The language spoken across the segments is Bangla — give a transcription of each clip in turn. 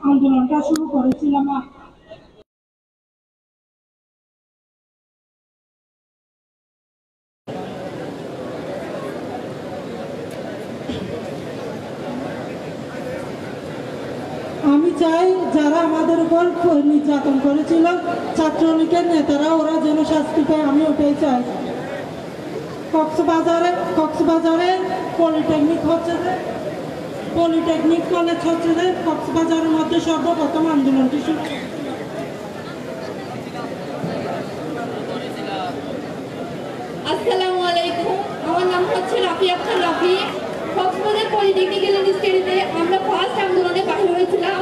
আন্দোলনটা শুরু করেছিলাম। আমি চাই যারা আমাদের উপর নির্যাতন করেছিল ছাত্রলীগের নেতারা, ওরা যেন শাস্তি পায়, আমি ওটাই চাই। কক্সবাজারে পলিটেকনিক কলেজ হচ্ছে যে কক্সবাজারের মধ্যে সর্বপ্রথম আন্দোলনটি শুরু। আসসালামু আলাইকুম, আমার নাম হচ্ছে রাফি আক্তার রাফি। কক্সবাজার পলিটেকনিক ইউনিভার্সিটিতে আমরা ফার্স্ট আন্দোলনে বাহির হয়েছিলাম।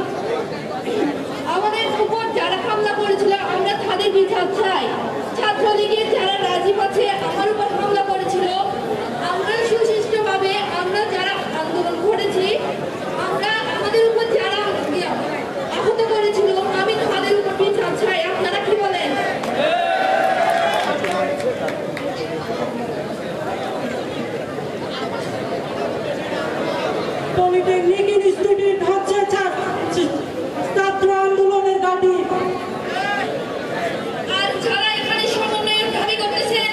আমাদের উপর যারা হামলা করেছিল আমরা তাদের বিচার চাই। ছাত্রলীগের যারা রাজীব আছে আমার উপর হামলা করেছিল, আমরা সুশিষ্টভাবে আমরা যারা আন্দোলন করেছি, আমরা আমাদের উপর যারা আহত করেছিল আমি তাদের উপর বিচার চাই। আপনারা কি বলেন? পলিটেকনিক ইনস্টিটিউট হচ্ছে ছাত্র আন্দোলনের ঘাঁটি। আর যারা এখানে সমন্বয়ের দাবি করতেছেন,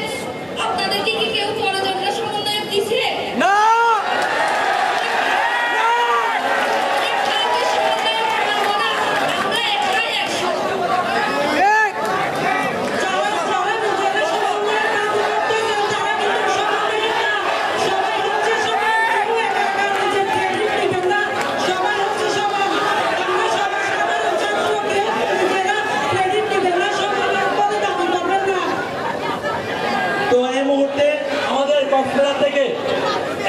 আপনাদেরকে কি কেউ ষড়যন্ত্র সমন্বয় দিছে? না।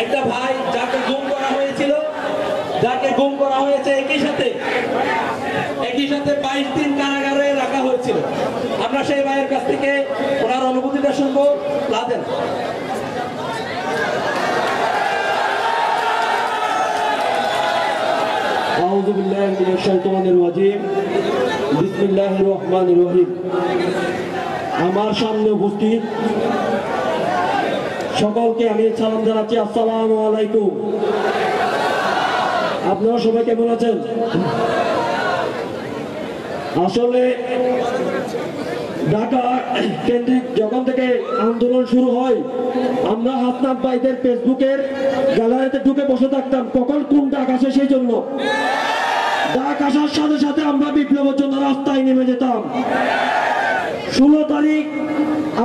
একটা ভাই যাকে গুম করা হয়েছে একই সাথে 22 দিন কারাগারে রাখা হয়েছিল। আমরা সেই ভাইয়ের কাছ থেকে ওনার অনুভূতিটা শুনবো। লাদেন। আউযু বিল্লাহি মিনাশ শাইতানির রাজিম। বিসমিল্লাহির রহমানির রহিম। আমার সামনে উপস্থিত সকলকে আমি সালাম জানাচ্ছি, আসসালামু আলাইকুম। আপনারা সবাই কেমন আছেন? আসলে ঢাকা কেন্দ্রিক যখন থেকে আন্দোলন শুরু হয়, আমরা হাসনাত ভাইদের ফেসবুকের গ্যালারিতে ঢুকে বসে থাকতাম কখন কোন ডাক আসে সেই জন্য। ডাক আসার সাথে সাথে আমরা বিপ্লবের জন্য রাস্তায় নেমে যেতাম। 16 তারিখ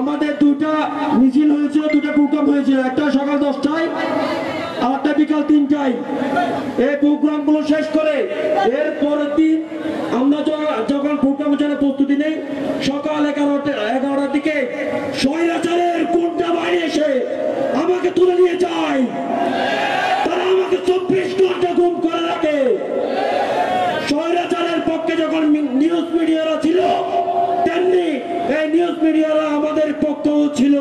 আমাদের দুটা মিছিল হয়েছিল, দুটা প্রোগ্রাম হয়েছিল, একটা সকাল 10টায় আর একটা বিকাল 3টায়। এই প্রোগ্রামগুলো শেষ করে এর পরের দিন আমরা যখন প্রোগ্রামের জন্য প্রস্তুতি নেই, সকাল 11টার দিকে স্বৈরাচারের গুন্ডা বাহিনী এসে আমাকে তুলে নিয়ে যায়। তারা আমাকে 24 ঘন্টা গুম করে রাখে। স্বৈরাচারের পক্ষে যখন নিউজ মিডিয়ারা ছিল, তেমনি এই নিউজ মিডিয়ারা আমাদের পক্ষেও ছিল।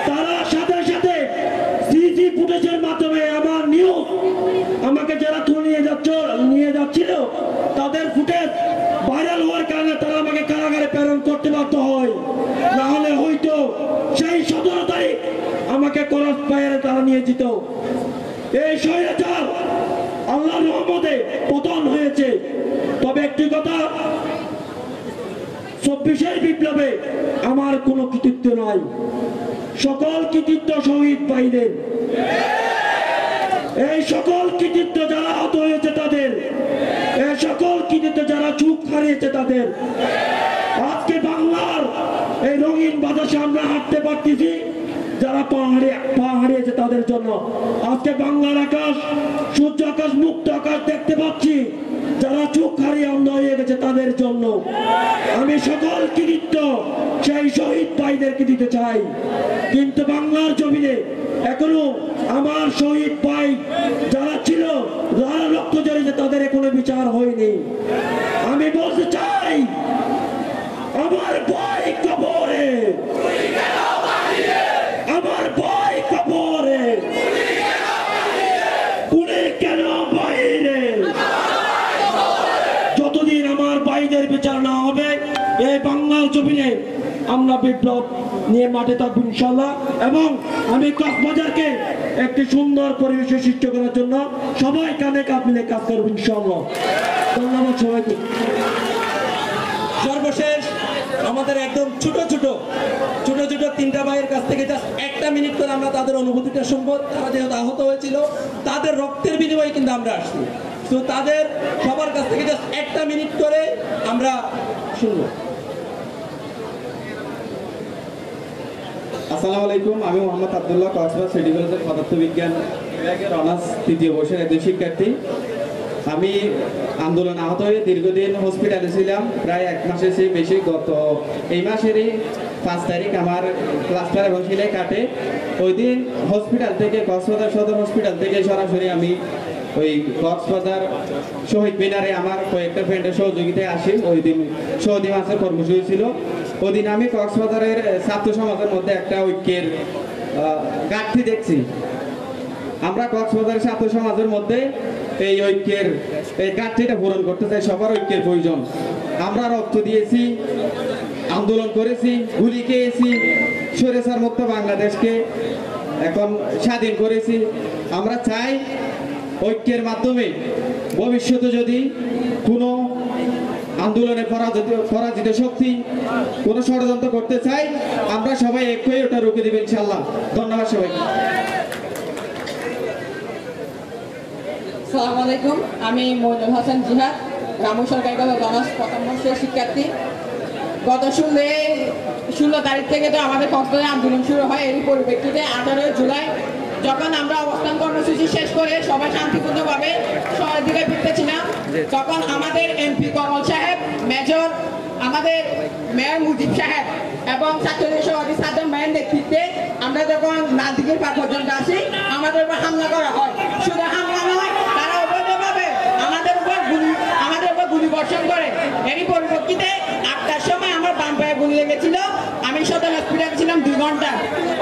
তারা সাথে সাথে সিসি ফুটেজের মাধ্যমে আমার নিউজ আমাকে যারা তুলে নিয়ে যাচ্ছিল তাদের ফুটেজ ভাইরাল হওয়ার কারণে তারা আমাকে কারাগারে প্রেরণ করতে বাধ্য হয়। না হলে হয়তো সেই 17 তারিখ আমাকে ক্রস ফায়ারে তারা নিয়ে যেত। এই স্বৈরাচার আল্লাহর রহমতে পতন হয়েছে। তবে একটি কথা, 24-এর বিপ্লবে আমার কোনো কৃতিত্ব নাই, সকল কৃতিত্ব শহীদ ভাইদের। এই সকল কৃতিত্ব যারা আহত হয়েছে তাদের, এই সকল কৃতিত্ব যারা চোখ হারিয়েছে তাদের। আজকে বাংলার এই রঙিন বাতাসে আমরা হাঁটতে পারতেছি যারা পা হারিয়েছে তাদের জন্য। আজকে বাংলার আকাশ, সূর্য আকাশ, মুক্ত আকাশ দেখতে পাচ্ছি যারা চোখ হারিয়ে অন্ধ হয়ে গেছে তাদের জন্য। আমি সকল কৃতিত্ব সেই শহীদ ভাইদেরকে দিতে চাই, কিন্তু বাংলার জমিনে এখনো আমার শহীদ ভাই যারা ছিল, যারা রক্ত ঝরেছে তাদের এখনো বিচার হয়নি। আমি বলতে চাই আমার ভাই কবরে, আমার ভাই কবরে, পুলিশ কেন বাইরে? যতদিন আমার ভাইদের বিচার না হবে এই বাংলার জমিনে আমরা বিপ্লব নিয়ে মাঠে থাকবো ইনশাআল্লাহ। এবং আমি কক্সবাজারকে একটি সুন্দর পরিবেশ সৃষ্টি করার জন্য সবাই কাঁধে কাঁধ মিলে কাজ করবো ইনশাআল্লাহ। ধন্যবাদ সবাইকে। সর্বশেষ আমাদের একদম ছোট ছোট তিনটা ভাইয়ের কাছ থেকে জাস্ট একটা মিনিট করে আমরা তাদের অনুভূতিটা শুনবো। তারা যেহেতু আহত হয়েছিল, তাদের রক্তের বিনিময়ে কিন্তু আমরা আসছি, তো তাদের সবার কাছ থেকে জাস্ট একটা মিনিট করে আমরা শুনবো। আসসালামু আলাইকুম, আমি মোহাম্মদ আব্দুল্লাহ, কক্সবাজার সিটি কলেজের পদার্থবিজ্ঞান বিভাগের অনার্স তৃতীয় বর্ষের একজন শিক্ষার্থী। আমি আন্দোলন আহত হয়ে দীর্ঘদিন হসপিটালে ছিলাম, প্রায় 1 মাসের চেয়ে বেশি। গত এই মাসেরই 5 তারিখ আমার প্লাস্টার এবং সেলাই কাটে। ওই দিন হসপিটাল থেকে, কক্সবাজার সদর হসপিটাল থেকে সরাসরি আমি ওই কক্সবাজার শহীদ মিনারে আমার কয়েকটা ফ্রেন্ডের সহযোগিতায় আসি। ওই দিন সৌদি মাসের কর্মসূচি ছিল। ওই দিন আমি কক্সবাজারের ছাত্র সমাজের মধ্যে একটা ঐক্যের ঘাটতি দেখছি। আমরা কক্সবাজারের ছাত্র সমাজের মধ্যে এই ঐক্যের এই ঘাটতিটা পূরণ করতে চাই। সবার ঐক্যের প্রয়োজন। আমরা রক্ত দিয়েছি, আন্দোলন করেছি, গুলি খেয়েছি, স্বৈরাচার মুক্ত বাংলাদেশকে এখন স্বাধীন করেছি। আমরা চাই ঐক্যের মাধ্যমে ভবিষ্যতে যদি কোনো আন্দোলনে পরাজিত শক্তি কোনো ষড়যন্ত্র করতে চাই, আমরা সবাই এক হয়ে ওটা রুখে দেবেন ইনশাআল্লাহ। ধন্যবাদ সবাইকে। আসসালামু আলাইকুম, আমি মইনুল হাসান জিহাদ, রামু সরকারি কলেজ অনার্স প্রথম বর্ষের শিক্ষার্থী। গত 16 তারিখ থেকে তো আমাদের কক্সবাজারে আন্দোলন শুরু হয়। এর পরিপ্রেক্ষিতে 18 জুলাই যখন আমরা অবস্থান কর্মসূচি শেষ করে সবাই শান্তিপূর্ণভাবে শহরের দিকে ফিরতেছিলাম, তখন আমাদের এমপি কমল সাহেব, মেজর আমাদের মেয়র মুজিব সাহেব এবং ছাত্রদের সভাপতি সাদ্দাম ভাইয়ের নেতৃত্বে আমরা যখন নাদিকের পার পর্যন্ত আসি, আমাদের উপর হামলা করা হয়। শুধু হামলা নয়, তারা অবৈধভাবে আমাদের উপর গুলি বর্ষণ করে। এরই পরিপ্রেক্ষিতে 8টার সময় আমার বাম পায়ে গুলি লেগেছিল। আমি সদর হসপিটালে ছিলাম 2 ঘন্টা।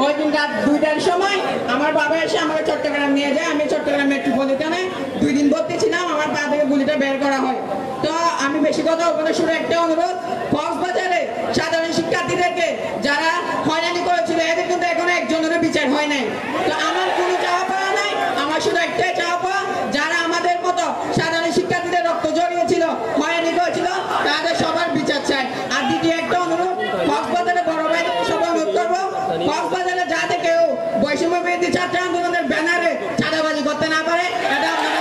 ওই দিন রাত 2টার সময় আমার বাবা এসে আমাকে চট্টগ্রাম নিয়ে যায়। আমি চট্টগ্রাম মেট্রোপলিটনে 2 দিন ভর্তি ছিলাম। আমার পা থেকে গুলিটা বের করা হয়। তো আমি বেশি কথা ওখানে শুনে একটা অনুরোধ, কক্সবাজারে সাধারণ শিক্ষার্থীদেরকে যারা হয়রানি করেছিল, এদের কিন্তু এখনো একজনের বিচার হয় নাই। তো আমার কোনো চাওয়া পাওয়া নাই, আমার শুধু একটাই চাওয়া পাওয়া, যারা আমাদের মতো সাধারণ শিক্ষার্থীদের রক্ত জড়িয়েছিল, হয়রানি করেছিল, তাদের সবার বিচার চাই। আর দ্বিতীয় একটা অনুরোধ, কক্সবাজারে বড় ভাইদের সবাই অনুরোধ করবো, কক্সবাজারে যাতে কেউ বৈষম্য বিরোধী ছাত্র আন্দোলনের ব্যানারে চাঁদাবাজি করতে না পারে, এটা আপনাদের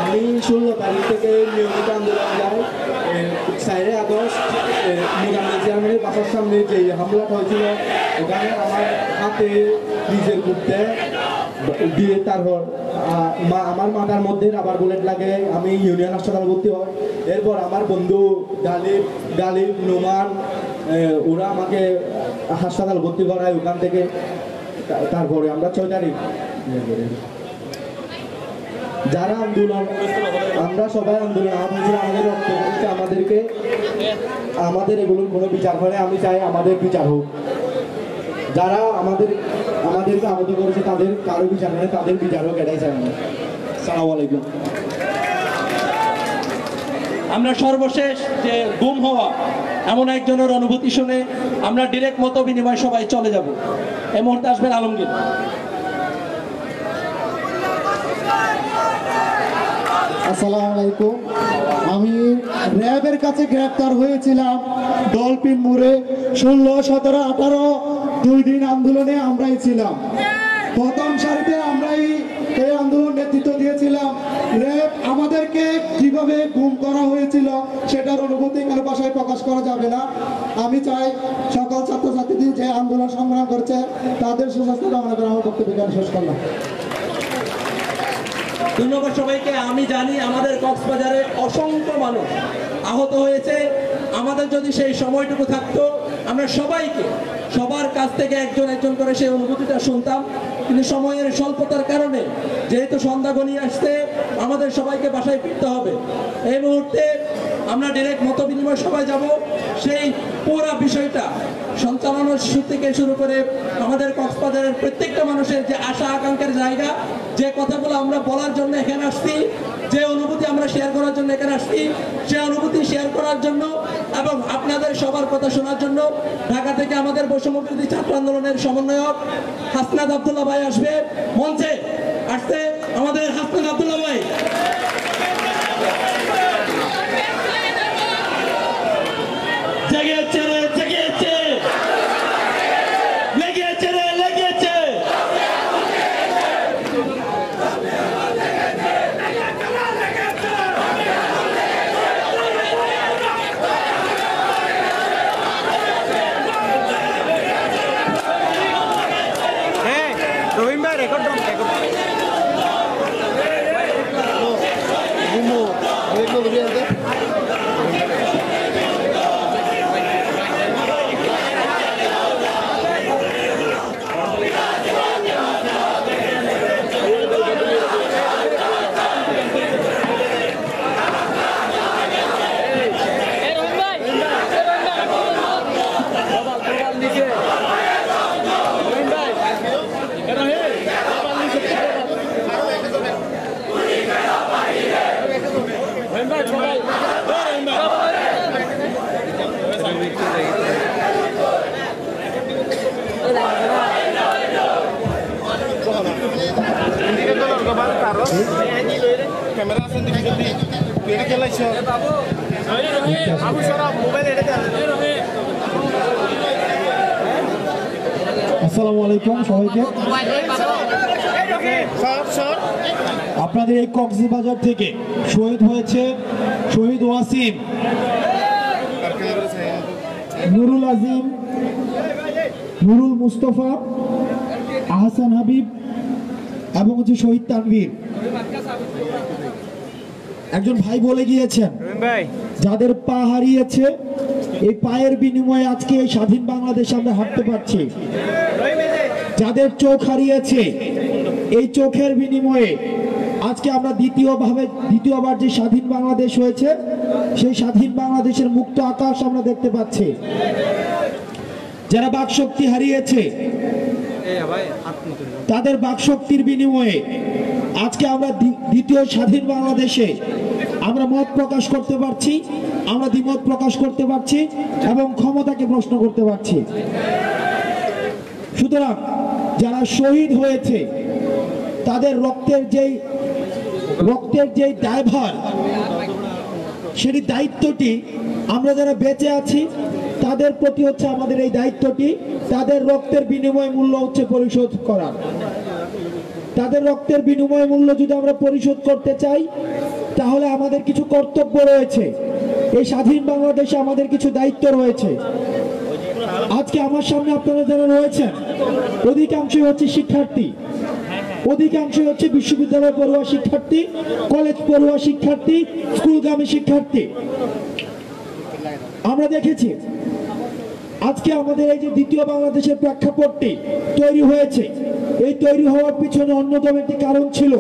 আমি 16 তারিখ থেকে নিয়মিত আন্দোলন যাই। 4 আগস্ট মুরান্না চেয়ারম্যানের বাসার সামনে যে হামলাটা হয়েছিল, ওখানে আমার হাতে নিজের ঘুরতে দিয়ে তারপর আমার মাথার মধ্যে রাবার বুলেট লাগে। আমি ইউনিয়ন হাসপাতালে ভর্তি হই। এরপর আমার বন্ধু গালিব নোমান ওরা আমাকে হাসপাতাল ভর্তি করায় ওখান থেকে। তারপরে আমরা 6 তারিখ যারা আন্দোলন, আমরা সবাই আন্দোলন আমাদের রক্ত করেছে, আমাদের এগুলোর কোনো বিচার করে। আমি চাই আমাদের বিচার হোক। যারা আমাদেরকে আহত করেছে তাদের কারো বিচার করে, তাদের বিচার হোক, এটাই চাই আমরা। আসসালামু আলাইকুম। আমরা সর্বশেষ যে গুম হওয়া এমন একজনের অনুভূতি শুনে আমরা ডিরেক্ট মত বিনিময় সবাই চলে যাব। এই মুহূর্তে আসবেন আলমগীর। আসসালামু আলাইকুম। আমি র্যাবের কাছে গ্রেপ্তার হয়েছিলাম ডলফিন মোড়ে। 16, 17, 18 2 দিন আন্দোলনে আমরাই ছিলাম। প্রথম সারিতে আমরাই এই আন্দোলন নেতৃত্ব দিয়েছিলাম। র্যাব আমাদেরকে কিভাবে গুম করা হয়েছিল সেটার অনুভূতি এখানে ভাষায় প্রকাশ করা যাবে না। আমি চাই সকল ছাত্রছাত্রী যে আন্দোলন সংগ্রাম করছে তাদের সুস্বাস্থ্য কামনা করে আমার বক্তব্য শেষ করলাম। ধন্যবাদ সবাইকে। আমি জানি আমাদের কক্সবাজারে অসংখ্য মানুষ আহত হয়েছে। আমাদের যদি সেই সময়টুকু থাকতো, আমরা সবাইকে সবার কাছ থেকে একজন একজন করে সেই অনুভূতিটা শুনতাম। কিন্তু সময়ের স্বল্পতার কারণে যেহেতু সন্ধ্যা ঘনিয়ে আসছে, আমাদের সবাইকে বাসায় ফিরতে হবে। এই মুহূর্তে আমরা ডিরেক্ট মত বিনিময় সবাই যাব। সেই পুরো বিষয়টা সঞ্চালনের থেকে শুরু করে আমাদের কক্সবাজারের প্রত্যেকটা মানুষের যে আশা আকাঙ্ক্ষার জায়গা, যে কথাগুলো আমরা বলার জন্য এখানে আসছি, যে অনুভূতি আমরা শেয়ার করার জন্য এখানে আসছি, সেই অনুভূতি শেয়ার করার জন্য এবং আপনাদের সবার কথা শোনার জন্য ঢাকা থেকে আমাদের বৈষম্যবিরোধী ছাত্র আন্দোলনের সমন্বয়ক হাসনাত আব্দুল্লাহ ভাই আসবে। মঞ্চে আসছে আমাদের হাসনাত আব্দুল্লাহ ভাই। জেগেছে রে জেগেছে, লেগেছে রে লেগেছে। রহিম ভাই রেকর্ড ক্যামেরা আছে এটা খেলাইছ মোবাইল। আসসালামু আলাইকুম সবাইকে। আপনাদের এই কক্সবাজার থেকে শহীদ হয়েছে শহীদ ওয়াসিম, নুরুল আজিম, নুরুল মুস্তফা, আহসান হাবিব এবং হচ্ছে শহীদ তানভীর। একজন ভাই বলে গিয়েছেন যাদের পা হারিয়েছে এই পায়ের বিনিময়ে আজকে এই স্বাধীন বাংলাদেশে আমরা হাঁটতে পারছি। যাদের চোখ হারিয়েছে এই চোখের বিনিময়ে আজকে আমরা দ্বিতীয়বার যে স্বাধীন বাংলাদেশ হয়েছে সেই স্বাধীন বাংলাদেশের মুক্ত আকাশ আমরা দেখতে পাচ্ছি। যারা বাকশক্তি হারিয়েছে তাদের বাকশক্তির বিনিময়ে আজকে আমরা দ্বিতীয় স্বাধীন বাংলাদেশে আমরা মত প্রকাশ করতে পারছি, আমরা দ্বিমত প্রকাশ করতে পারছি এবং ক্ষমতাকে প্রশ্ন করতে পারছি। সুতরাং যারা শহীদ হয়েছে তাদের রক্তের যেই দায়ভার, সেই দায়িত্বটি আমরা যারা বেঁচে আছি তাদের প্রতি হচ্ছে আমাদের এই দায়িত্বটি, তাদের রক্তের বিনিময় মূল্য হচ্ছে পরিশোধ করা। তাদের রক্তের বিনিময় মূল্য যদি আমরা পরিশোধ করতে চাই তাহলে আমাদের কিছু কর্তব্য রয়েছে, এই স্বাধীন বাংলাদেশে আমাদের কিছু দায়িত্ব রয়েছে। আজকে আমার সামনে আপনারা যারা রয়েছেন অধিকাংশই হচ্ছে শিক্ষার্থী, অধিকাংশই হচ্ছে বিশ্ববিদ্যালয় পড়ুয়া শিক্ষার্থী, কলেজ পড়ুয়া শিক্ষার্থী, স্কুলগামী শিক্ষার্থী। আমরা দেখেছি আজকে আমাদের এই যে দ্বিতীয় বাংলাদেশের প্রেক্ষাপটটি তৈরি হয়েছে, এই তৈরি হওয়ার পিছনে অন্যতম একটি কারণ ছিল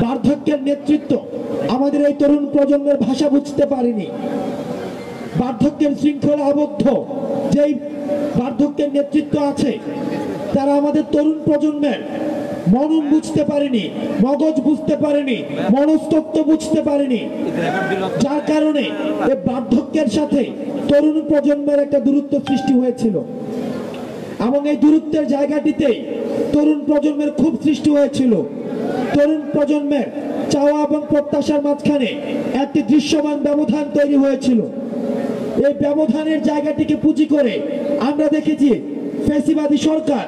বার্ধক্যের নেতৃত্ব। আমাদের এই তরুণ প্রজন্মের ভাষা বুঝতে পারেনি, বার্ধক্যের শৃঙ্খলা আবদ্ধ যেই বার্ধক্যের নেতৃত্ব আছে তারা আমাদের তরুণ প্রজন্মের মনন বুঝতে পারেনি, মগজ বুঝতে পারেনি, মনস্তত্ত্ব বুঝতে পারেনি, যার কারণে এই বার্ধক্যের সাথে তরুণ প্রজন্মের একটা দূরত্ব সৃষ্টি হয়েছিল এবং এই দূরত্বের জায়গাটিতেই তরুণ প্রজন্মের খুব সৃষ্টি হয়েছিল। তরুণ প্রজন্মের চাওয়া এবং প্রত্যাশার মাঝখানে একটি দৃশ্যমান ব্যবধান তৈরি হয়েছিল। এই ব্যবধানের জায়গাটিকে পুঁজি করে আমরা দেখেছি ফ্যাসিবাদী সরকার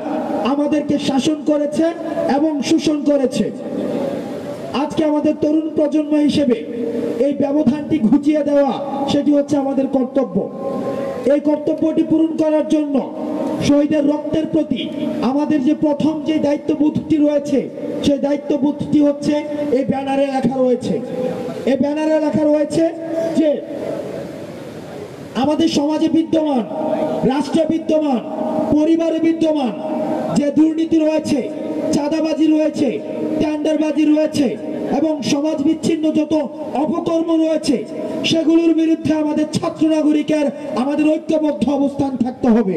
আমাদেরকে শাসন করেছে এবং শোষণ করেছে। আজকে আমাদের তরুণ প্রজন্ম হিসেবে এই ব্যবধানটি ঘুচিয়ে দেওয়া সেটি হচ্ছে আমাদের কর্তব্য। এই কর্তব্যটি পূরণ করার জন্য শহীদের রক্তের প্রতি আমাদের যে প্রথম যে দায়িত্ববোধটি রয়েছে সেই দায়িত্ববোধটি হচ্ছে এই ব্যানারে লেখা রয়েছে। এই ব্যানারে লেখা রয়েছে যে আমাদের সমাজে বিদ্যমান, রাষ্ট্রে বিদ্যমান, পরিবারে বিদ্যমান যে দুর্নীতি রয়েছে, চাঁদাবাজি রয়েছে, টেন্ডারবাজি রয়েছে এবং সমাজ বিচ্ছিন্ন যত অপকর্ম রয়েছে সেগুলোর বিরুদ্ধে আমাদের ছাত্র নাগরিকের আমাদের ঐক্যবদ্ধ অবস্থান থাকতে হবে।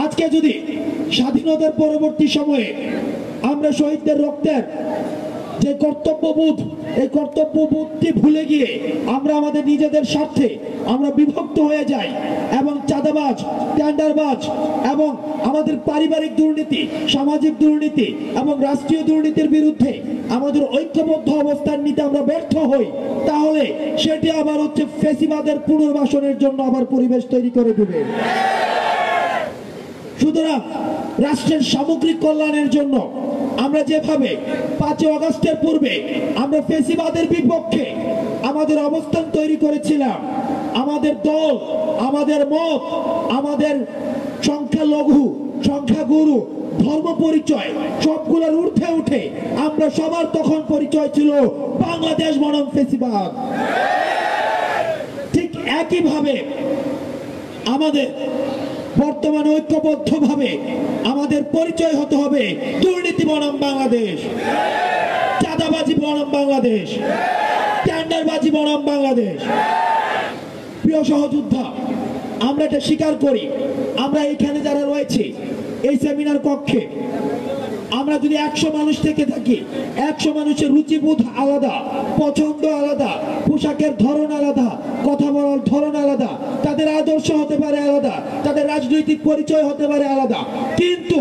আজকে যদি স্বাধীনতার পরবর্তী সময়ে আমরা শহীদদের রক্তের যে কর্তব্যবোধ, এই কর্তব্যবোধটি ভুলে গিয়ে আমরা আমাদের নিজেদের স্বার্থে আমরা বিভক্ত হয়ে যাই এবং চাঁদাবাজ, টেন্ডারবাজ এবং আমাদের পারিবারিক দুর্নীতি, সামাজিক দুর্নীতি এবং রাষ্ট্রীয় দুর্নীতির বিরুদ্ধে আমাদের ঐক্যবদ্ধ অবস্থান নিতে আমরা ব্যর্থ হই, তাহলে সেটি আবার হচ্ছে ফ্যাসিবাদের পুনর্বাসনের জন্য আবার পরিবেশ তৈরি করে দেবে। সুতরাং রাষ্ট্রের সামগ্রিক কল্যাণের জন্য আমরা যেভাবে 5 আগস্টের পূর্বে আমরা ফ্যাসিবাদের বিপক্ষে আমাদের অবস্থান তৈরি করেছিলাম, আমাদের দল, আমাদের মত, আমাদের সংখ্যালঘু, সংখ্যাগুরু, ধর্ম পরিচয় সবগুলোর ঊর্ধ্বে উঠে আমরা সবার তখন পরিচয় ছিল বাংলাদেশ বনাম ফ্যাসিবাদ। ঠিক একইভাবে আমাদের বর্তমানে ঐক্যবদ্ধভাবে আমাদের পরিচয় হতে হবে দুর্নীতি বনাম বাংলাদেশ, চাঁদাবাজি বনাম বাংলাদেশ, টেন্ডারবাজি বনাম বাংলাদেশ। প্রিয় সহযোদ্ধা, আমরা এটা স্বীকার করি, আমরা এখানে যারা রয়েছে এই সেমিনার কক্ষে, আমরা যদি 100 মানুষ থেকে থাকি, 100 মানুষের রুচিবোধ আলাদা, পছন্দ আলাদা, পোশাকের ধরন আলাদা, কথা বলার ধরন আলাদা, তাদের আদর্শ হতে পারে আলাদা, তাদের রাজনৈতিক পরিচয় হতে পারে আলাদা, কিন্তু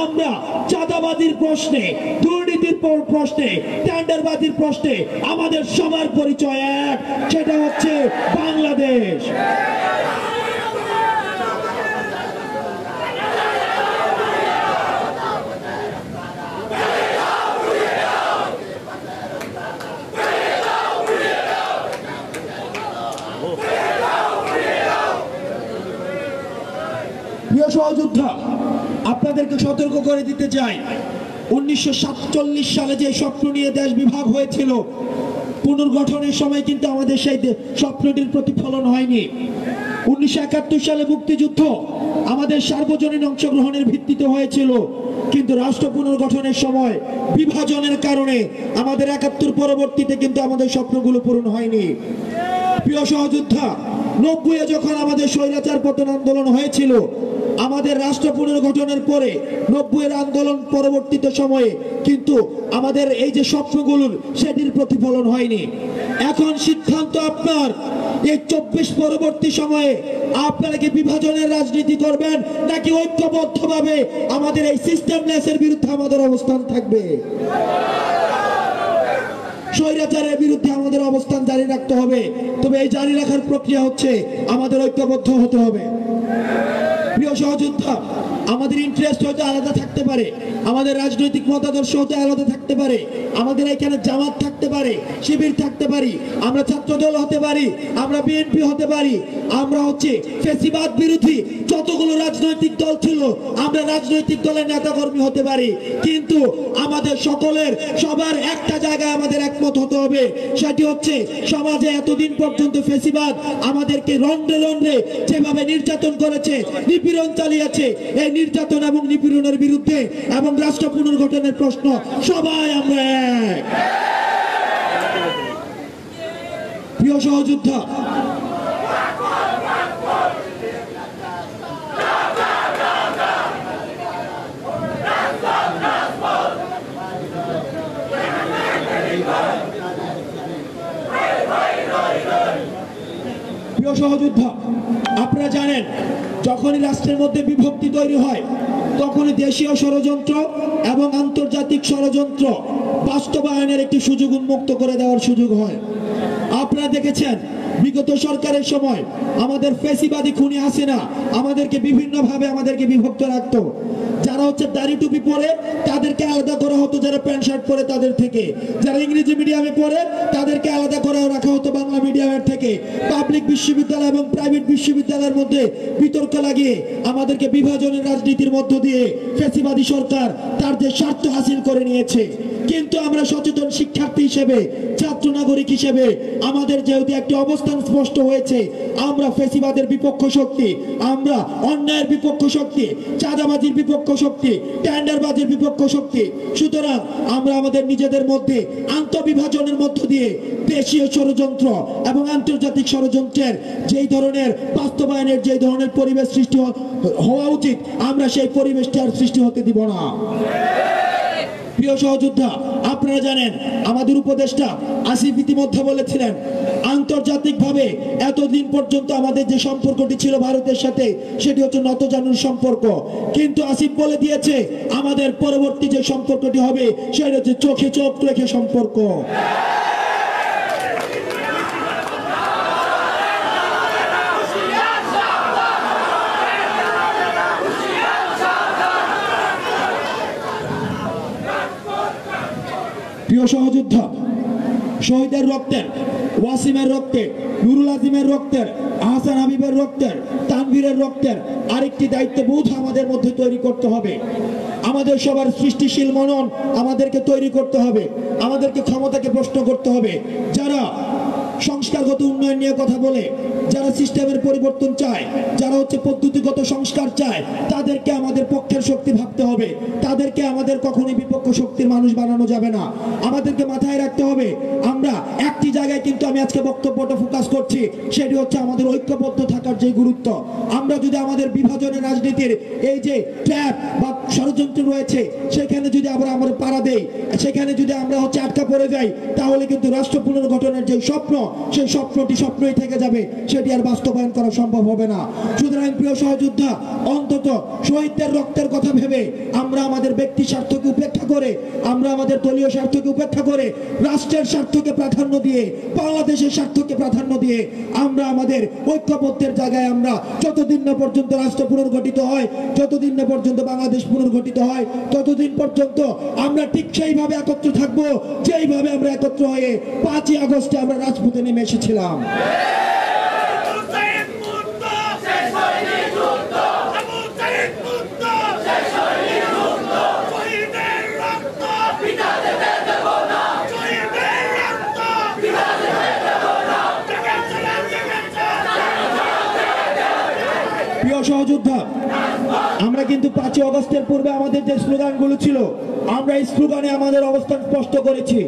আমরা চাঁদাবাজির প্রশ্নে, দুর্নীতির প্রশ্নে, টেন্ডারবাজির প্রশ্নে আমাদের সবার পরিচয় এক, সেটা হচ্ছে বাংলাদেশ। প্রিয় সহযোদ্ধা, আপনাদেরকে সতর্ক করে দিতে চাই, 1947 সালে যে স্বপ্ন নিয়ে দেশ বিভাগ হয়েছিল, পুনর্গঠনের সময় কিন্তু আমাদের সেই স্বপ্নটির প্রতিফলন হয়নি। 1971 সালে মুক্তিযুদ্ধ আমাদের সার্বজনীন অংশগ্রহণের ভিত্তিতে হয়েছিল, কিন্তু রাষ্ট্র পুনর্গঠনের সময় বিভাজনের কারণে আমাদের 71 পরবর্তীতে কিন্তু আমাদের স্বপ্নগুলো পূরণ হয়নি। প্রিয় সহযোদ্ধা, 90-এ যখন আমাদের স্বৈরাচার পতন আন্দোলন হয়েছিল, আমাদের রাষ্ট্র পুনর্গঠনের পরে 90-এর আন্দোলন পরবর্তীতে সময়ে কিন্তু আমাদের এই যে স্বপ্নগুলোর সেটির প্রতিফলন হয়নি। এখন সিদ্ধান্ত আপনার, এই 24 পরবর্তী সময়ে আপনারা কি বিভাজনের রাজনীতি করবেন নাকি ঐক্যবদ্ধভাবে আমাদের এই সিস্টেমলেসের বিরুদ্ধে আমাদের অবস্থান থাকবে? স্বৈরাচারের বিরুদ্ধে আমাদের অবস্থান জারি রাখতে হবে, তবে এই জারি রাখার প্রক্রিয়া হচ্ছে আমাদের ঐক্যবদ্ধ হতে হবে। প্রিয় সহযোদ্ধা, আমাদের ইন্টারেস্ট হয়তো আলাদা থাকতে পারে, আমাদের রাজনৈতিক মতাদর্শ হতে আলাদা থাকতে পারে, আমাদের এখানে জামাত থাকতে পারে, শিবির থাকতে পারি, আমরা ছাত্রদল হতে পারি, আমরা বিএনপি হতে পারি, আমরা হচ্ছে ফ্যাসিবাদ বিরোধী যতগুলো রাজনৈতিক দল ছিল আমরা রাজনৈতিক দলের নেতাকর্মী হতে পারি, কিন্তু আমাদের সকলের সবার একটা জায়গায় আমাদের একমত হতে হবে, সেটি হচ্ছে সমাজে এতদিন পর্যন্ত ফ্যাসিবাদ আমাদেরকে রন্ধ্রে রন্ধ্রে যেভাবে নির্যাতন করেছে, নিপীড়ন চালিয়েছে, এই নির্যাতন এবং নিপীড়নের বিরুদ্ধে এবং রাষ্ট্র পুনর্গঠনের প্রশ্ন সবাই আমরা এক। প্রিয় সহযোদ্ধা, প্রিয় সহযোদ্ধা, আপনারা জানেন যখনই রাষ্ট্রের মধ্যে বিভক্তি তৈরি হয় তখনই দেশীয় ষড়যন্ত্র এবং আন্তর্জাতিক ষড়যন্ত্র বাস্তবায়নের একটি সুযোগ উন্মুক্ত করে দেওয়ার সুযোগ হয়। আপনারা দেখেছেন বিগত সরকারের সময় আমাদের ফ্যাসিবাদী খুনি হাসিনা আমাদেরকে বিভিন্নভাবে আমাদেরকে বিভক্ত রাখতো। যারা হচ্ছে দাড়ি টুপি পরে তাদেরকে আলাদা করা হতো, যারা প্যান্ট শার্ট পরে তাদের থেকে, যারা ইংরেজি মিডিয়ামে পড়ে তাদেরকে আলাদা করে রাখা হতো বাংলা মিডিয়ামের থেকে। পাবলিক বিশ্ববিদ্যালয় এবং প্রাইভেট বিশ্ববিদ্যালয়ের মধ্যে বিতর্ক লাগিয়ে আমাদেরকে বিভাজনের রাজনীতির মধ্য দিয়ে ফ্যাসিবাদী সরকার তার যে স্বার্থ হাসিল করে নিয়েছে। কিন্তু আমরা সচেতন শিক্ষার্থী হিসেবে, ছাত্র নাগরিক হিসেবে আমাদের যেহেতু একটি অবস্থান স্পষ্ট হয়েছে, আমরা ফ্যাসিবাদের বিপক্ষ শক্তি, আমরা অন্যায়ের বিপক্ষ শক্তি, চাঁদাবাজির বিপক্ষ শক্তি, টেন্ডারবাজির বিপক্ষ শক্তি। সুতরাং আমরা আমাদের নিজেদের মধ্যে আন্তঃবিভাজনের মধ্য দিয়ে দেশীয় ষড়যন্ত্র এবং আন্তর্জাতিক ষড়যন্ত্রের যেই ধরনের বাস্তবায়নের যে ধরনের পরিবেশ সৃষ্টি হওয়া উচিত আমরা সেই পরিবেশটি আর সৃষ্টি হতে দিব না। প্রিয় সহযোদ্ধা, আপনারা জানেন আমাদের উপদেষ্টা আসিফ ইতিমধ্যে বলেছিলেন আন্তর্জাতিকভাবে এতদিন পর্যন্ত আমাদের যে সম্পর্কটি ছিল ভারতের সাথে সেটি হচ্ছে নতজানুর সম্পর্ক, কিন্তু আসিফ বলে দিয়েছে আমাদের পরবর্তী যে সম্পর্কটি হবে সেটা হচ্ছে চোখে চোখ রেখে সম্পর্ক। প্রিয় সহযোদ্ধা, শহীদের রক্তের, ওয়াসিমের রক্তে, নুরুল আজিমের রক্তের, আহসান হাবিবের রক্তের, তানভীরের রক্তের আরেকটি দায়িত্ববোধ আমাদের মধ্যে তৈরি করতে হবে। আমাদের সবার সৃষ্টিশীল মনন আমাদেরকে তৈরি করতে হবে, আমাদেরকে ক্ষমতাকে প্রশ্ন করতে হবে। যারা সংস্কারগত উন্নয়ন নিয়ে কথা বলে, যারা সিস্টেমের পরিবর্তন চায়, যারা হচ্ছে পদ্ধতিগত সংস্কার চায়, তাদেরকে আমাদের পক্ষের শক্তি ভাবতে হবে, তাদেরকে আমাদের কখনোই বিপক্ষ শক্তির মানুষ বানানো যাবে না। আমাদেরকে মাথায় রাখতে হবে আমরা একটি জায়গায় কিন্তু আমি আজকে বক্তব্যটা ফোকাস করছি, সেটি হচ্ছে আমাদের ঐক্যবদ্ধ থাকার যে গুরুত্ব। আমরা যদি আমাদের বিভাজনের রাজনীতির এই যে ট্র্যাপ বা ষড়যন্ত্র রয়েছে সেখানে যদি আমরা পাড়া দেই, সেখানে যদি আমরা হচ্ছে আটকা পড়ে যাই, তাহলে কিন্তু রাষ্ট্র পুনর্গঠনের যে স্বপ্ন সেই স্বপ্নটি স্বপ্নই থেকে যাবে, সেটি আর বাস্তবায়ন করা সম্ভব হবে না। সুতরাং প্রিয় সহযোদ্ধা, অন্তত শহীদদের রক্তের কথা ভেবে আমরা আমাদের ব্যক্তি স্বার্থকে উপেক্ষা করে, আমরা আমাদের দলীয় স্বার্থকে উপেক্ষা করে রাষ্ট্রের স্বার্থকে প্রাধান্য দিয়ে, বাংলাদেশের স্বার্থকে প্রাধান্য দিয়ে আমরা আমাদের ঐক্যবদ্ধের জায়গায় আমরা যতদিন না পর্যন্ত রাষ্ট্র পুনর্গঠিত হয়, যতদিন না পর্যন্ত বাংলাদেশ পুনর্গঠিত হয়, ততদিন পর্যন্ত আমরা ঠিক সেইভাবে একত্র থাকবো যেইভাবে আমরা একত্র হয়ে 5ই আগস্টে আমরা রাজপথে নেমে এসেছিলাম। প্রিয় সহযোদ্ধা, আমরা কিন্তু 5ই আগস্টের পূর্বে আমাদের যে স্লোগানগুলো ছিল, আমরা এই স্লোগানে আমাদের অবস্থান স্পষ্ট করেছি।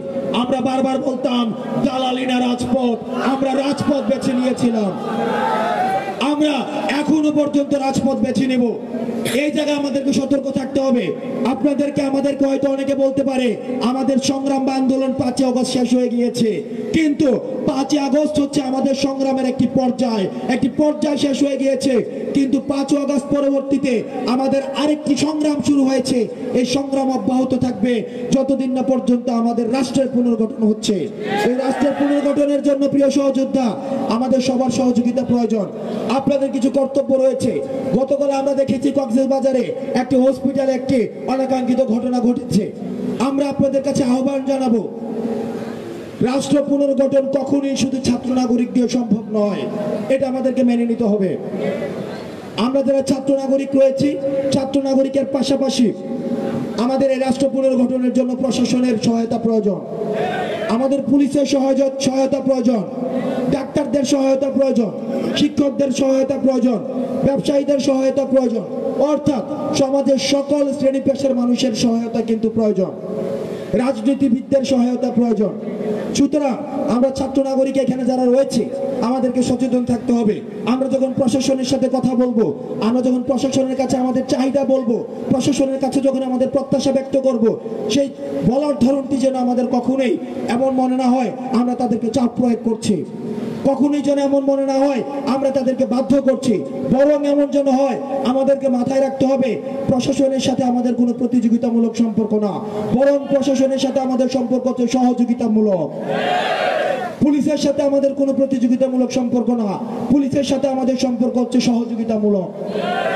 আমরা বারবার বলতাম দালালি না রাজপথ, আমরা রাজপথ বেছে নিয়েছিলাম, আমরা এখনো পর্যন্ত রাজপথ বেছে নেব। এই জায়গায় আমাদেরকে সতর্ক থাকতে হবে। আমাদেরকে হয়তো অনেকে বলতে পারে আমাদের সংগ্রাম বা আন্দোলন 5ই আগস্ট শেষ হয়ে গিয়েছে, কিন্তু 5ই আগস্ট হচ্ছে আমাদের সংগ্রামের একটি পর্যায় শেষ হয়ে গিয়েছে, কিন্তু 5ই আগস্ট পরবর্তীতে আমাদের আরেকটি সংগ্রাম শুরু হয়েছে। এই সংগ্রাম অব্যাহত থাকবে যতদিন না পর্যন্ত আমাদের রাষ্ট্রের পুনর্গঠন হচ্ছে। এই রাষ্ট্রের পুনর্গঠনের জন্য প্রিয় সহযোদ্ধা, আমাদের সবার সহযোগিতা প্রয়োজন। আপনাদের কিছু কর্তব্য রয়েছে। গতকাল আমরা দেখেছি কক্সবাজারে একটি হসপিটালে একটি অনাকাঙ্ক্ষিত ঘটনা ঘটেছে। আমরা আপনাদের কাছে আহ্বান জানাবো, রাষ্ট্র পুনর্গঠন কখনোই শুধু ছাত্র নাগরিক দিয়ে সম্ভব নয়, এটা আমাদেরকে মেনে নিতে হবে। আমরা যারা ছাত্র নাগরিক রয়েছি, ছাত্র নাগরিকের পাশাপাশি আমাদের এই রাষ্ট্র পুনর্গঠনের জন্য প্রশাসনের সহায়তা প্রয়োজন, আমাদের পুলিশের সহায়তা প্রয়োজন, ডাক্তারদের সহায়তা প্রয়োজন, শিক্ষকদের সহায়তা প্রয়োজন, ব্যবসায়ীদের সহায়তা প্রয়োজন, অর্থাৎ সমাজের সকল শ্রেণী পেশার মানুষের সহায়তা কিন্তু প্রয়োজন, রাজনীতিবিদদের সহায়তা প্রয়োজন। সুতরাং আমরা ছাত্র নাগরিক এখানে যারা রয়েছে আমাদেরকে সচেতন থাকতে হবে। আমরা যখন প্রশাসনের সাথে কথা বলবো, আমরা যখন প্রশাসনের কাছে আমাদের চাহিদা বলবো, প্রশাসনের কাছে যখন আমাদের প্রত্যাশা ব্যক্ত করব, সেই বলার ধরনটি যেন আমাদের কখনোই এমন মনে না হয় আমরা তাদেরকে চাপ প্রয়োগ করছি, কখনোই যেন এমন মনে না হয় আমরা তাদেরকে বাধ্য করছি, বরং এমন যেন হয় আমাদেরকে মাথায় রাখতে হবে প্রশাসনের সাথে আমাদের কোনো প্রতিযোগিতামূলক সম্পর্ক না, বরং প্রশাসনের সাথে আমাদের সম্পর্ক হচ্ছে সহযোগিতামূলক। পুলিশের সাথে আমাদের কোনো প্রতিযোগিতামূলক সম্পর্ক না, পুলিশের সাথে আমাদের সম্পর্ক হচ্ছে সহযোগিতামূলক।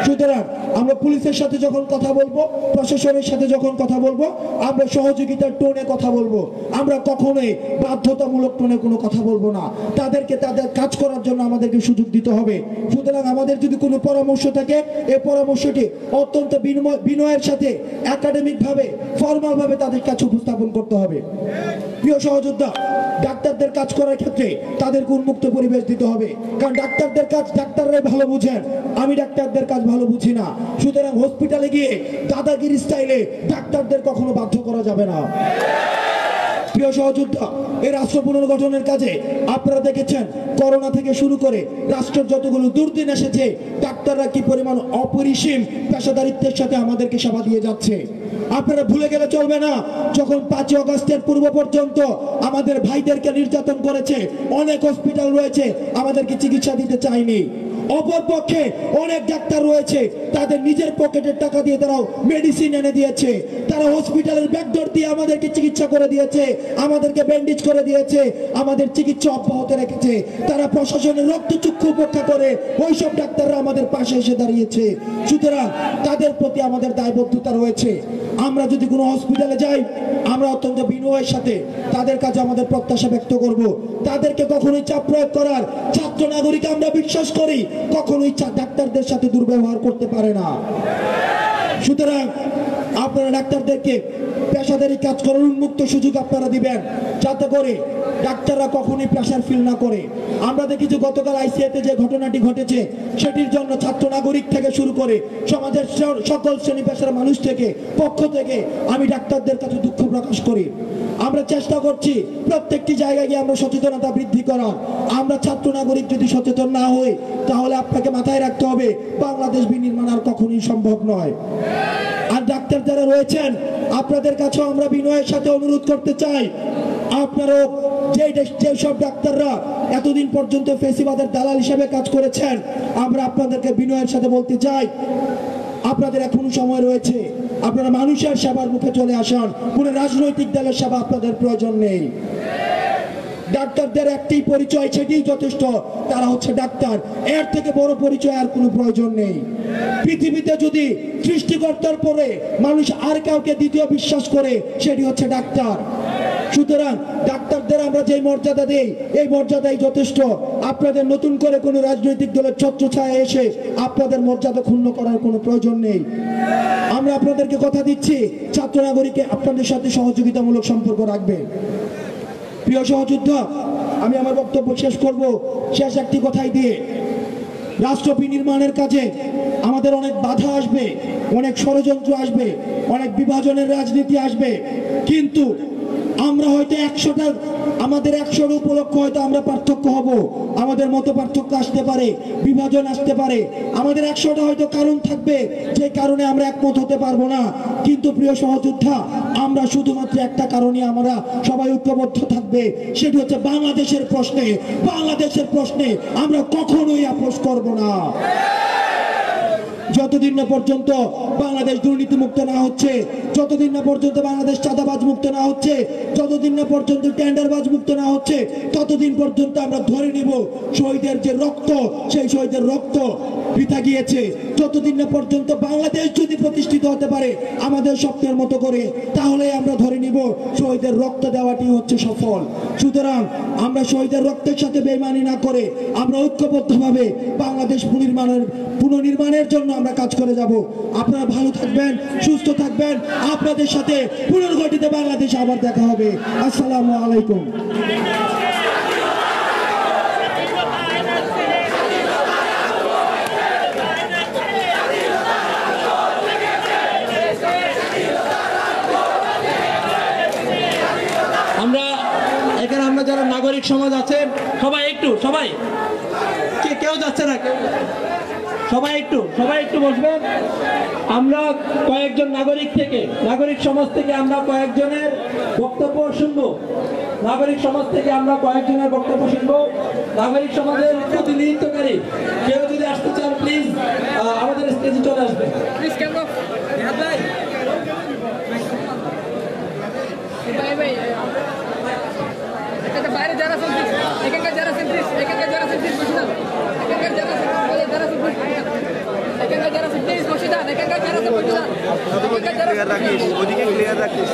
সুতরাং আমরা পুলিশের সাথে যখন কথা বলবো, প্রশাসনের সাথে যখন কথা বলবো, আমরা সহযোগিতার টোনে কথা বলবো, আমরা কখনোই বাধ্যতামূলক টোনে কোনো কথা বলবো না। তাদেরকে তাদের কাজ করার জন্য আমাদেরকে সুযোগ দিতে হবে। সুতরাং আমাদের যদি কোনো পরামর্শ থাকে, এই পরামর্শটি অত্যন্ত বিনয়ের সাথে একাডেমিক ভাবে, ফর্মাল ভাবে তাদের কাছে উপস্থাপন করতে হবে। প্রিয় সহযোদ্ধা, ডাক্তারদের কাজ করার ক্ষেত্রে তাদেরকে উন্মুক্ত পরিবেশ দিতে হবে, কারণ ডাক্তারদের কাজ ডাক্তাররাই ভালো বুঝেন, আমি ডাক্তারদের কাজ ভালো বুঝি না। সুতরাং হসপিটালে গিয়ে দাদাগিরি স্টাইলে ডাক্তারদের কখনো বাধ্য করা যাবে না। প্রিয় সহযোদ্ধা, এই রাষ্ট্র পুনর্গঠনের কাজে আপনারা দেখেছেন করোনা থেকে শুরু করে রাষ্ট্রের যতগুলো দুর্দিন এসেছে, ডাক্তাররা কি পরিমাণ অপরিসীম পেশাদারিত্বের সাথে আমাদেরকে সেবা দিয়ে যাচ্ছে। আপনারা ভুলে গেলে চলবে না, যখন 5 আগস্টের পূর্ব পর্যন্ত আমাদের ভাইদেরকে নির্যাতন করেছে, অনেক হসপিটাল রয়েছে আমাদেরকে চিকিৎসা দিতে চায়নি। অপরপক্ষে অনেক ডাক্তার রয়েছে তাদের নিজের পকেটের টাকা দিয়ে তারাও মেডিসিন এনে দিয়েছে, তারা হসপিটালের ব্যাকডোর দিয়ে আমাদেরকে চিকিৎসা করে দিয়েছে, আমাদেরকে ব্যান্ডেজ করে দিয়েছে, আমাদের চিকিৎসা অব্যাহত রেখেছে। তারা প্রশাসনের রক্তচক্ষু উপেক্ষা করে ওইসব ডাক্তাররা আমাদের পাশে এসে দাঁড়িয়েছে। সুতরাং তাদের প্রতি আমাদের দায়বদ্ধতা রয়েছে। আমরা যদি কোনো হসপিটালে যাই, আমরা অত্যন্ত বিনয়ের সাথে তাদের কাছে আমাদের প্রত্যাশা ব্যক্ত করব। তাদেরকে কখনোই চাপ প্রয়োগ করার ছাত্র নাগরিক আমরা বিশ্বাস করি কখনোই ডাক্তারদের সাথে দুর্ব্যবহার করতে পারে না। সুতরাং আপনারা ডাক্তারদেরকে পেশাদারি কাজ করার উন্মুক্ত সুযোগ আপনারা দিবেন, যাতে করে ডাক্তাররা কখনোই প্রেশার ফিল না করে। আমরা দেখেছি গতকাল আইসিএতে যে ঘটনাটি ঘটেছে, সেটির জন্য ছাত্র নাগরিক থেকে শুরু করে সমাজের সকল শ্রেণী পেশার মানুষ থেকে পক্ষ থেকে আমি ডাক্তারদের কাছে দুঃখ প্রকাশ করি। আমরা চেষ্টা করছি প্রত্যেকটি জায়গায় গিয়ে আমরা সচেতনতা বৃদ্ধি করার। আমরা ছাত্র নাগরিক যদি সচেতন না হই, তাহলে আপনাকে মাথায় রাখতে হবে বাংলাদেশ বিনির্মাণ আর কখনোই সম্ভব নয়। আর ডাক্তার যারা রয়েছেন, আপনাদের কাছেও আমরা বিনয়ের সাথে অনুরোধ করতে চাই, আপনারাও যেসব ডাক্তাররা এতদিন পর্যন্ত ফেসিবাদের দালাল হিসেবে কাজ করেছেন, আমরা আপনাদেরকে বিনয়ের সাথে বলতে চাই, আপনাদের এখনো সময় রয়েছে। আপনারা মানুষের সেবার মুখে চলে আসেন, কোনো রাজনৈতিক দলের সেবা আপনাদের প্রয়োজন নেই। ডাক্তারদের একটি পরিচয়, সেটিই যথেষ্ট, তারা হচ্ছে ডাক্তার। এর থেকে বড় পরিচয় আর কোনো প্রয়োজন নেই। পৃথিবীতে যদি সৃষ্টিকর্তার পরে মানুষ আর কাউকে দ্বিতীয় বিশ্বাস করে, সেটি হচ্ছে ডাক্তার। সুতরাং ডাক্তারদের আমরা যে মর্যাদা দেই, এই মর্যাদাই যথেষ্ট। আপনাদের নতুন করে কোনো রাজনৈতিক দলের ছত্রছায়া এসে আপনাদের মর্যাদা ক্ষুণ্ণ করার কোনো প্রয়োজন নেই। আমরা আপনাদেরকে কথা দিচ্ছি, ছাত্র নাগরিকে আপনাদের সাথে সহযোগিতামূলক সম্পর্ক রাখবে। প্রিয় সহযোদ্ধা, আমি আমার বক্তব্য শেষ করব শেষ একটি কথাই দিয়ে। রাষ্ট্র বিনির্মাণের কাজে আমাদের অনেক বাধা আসবে, অনেক ষড়যন্ত্র আসবে, অনেক বিভাজনের রাজনীতি আসবে, কিন্তু আমরা হয়তো 100টা, আমাদের 100র উপলক্ষ হয়তো আমরা পার্থক্য হব, আমাদের মতো পার্থক্য আসতে পারে, বিভাজন আসতে পারে, আমাদের 100টা হয়তো কারণ থাকবে যে কারণে আমরা একমত হতে পারবো না। কিন্তু প্রিয় সহযোদ্ধা, আমরা শুধুমাত্র একটা কারণে আমরা সবাই ঐক্যবদ্ধ থাকবে, সেটি হচ্ছে বাংলাদেশের প্রশ্নে। বাংলাদেশের প্রশ্নে আমরা কখনোই আপোষ করব না। যতদিন না পর্যন্ত বাংলাদেশ দুর্নীতি মুক্ত না হচ্ছে, যতদিন না পর্যন্ত বাংলাদেশ চাঁদাবাজ মুক্ত না হচ্ছে, যতদিন না পর্যন্ত টেন্ডারবাজ মুক্ত না হচ্ছে, ততদিন পর্যন্ত আমরা ধরে নিব শহীদের যে রক্ত, সেই শহীদের রক্ত বৃথা গিয়েছে। যতদিন না পর্যন্ত বাংলাদেশ যদি প্রতিষ্ঠিত হতে পারে আমাদের স্বপ্নের মতো করে, তাহলে আমরা ধরে নিব শহীদের রক্ত দেওয়াটি হচ্ছে সফল। সুতরাং আমরা শহীদের রক্তের সাথে বেইমানি না করে আমরা ঐক্যবদ্ধভাবে বাংলাদেশ পুনর্নির্মাণের জন্য আমরা কাজ করে যাব। আপনারা ভালো থাকবেন, সুস্থ থাকবেন, আপনাদের সাথে পুনর্গঠিত বাংলাদেশ আবার দেখা হবে। আসসালামু আলাইকুম। আমরা যারা নাগরিক সমাজ আছে সবাই কেউ যাচ্ছে না, সবাই একটু বসবেন। আমরা কয়েকজন নাগরিক সমাজ থেকে আমরা কয়েকজনের বক্তব্য শুনবো। নাগরিক সমাজের প্রতিনিধিত্বকারী কেউ যদি আসতে চান, প্লিজ আমাদের স্টেজে চলে আসবেন। বাইরে যারা এখানকার যারা রাখিস, ওদিকে ক্লিয়ার রাখিস।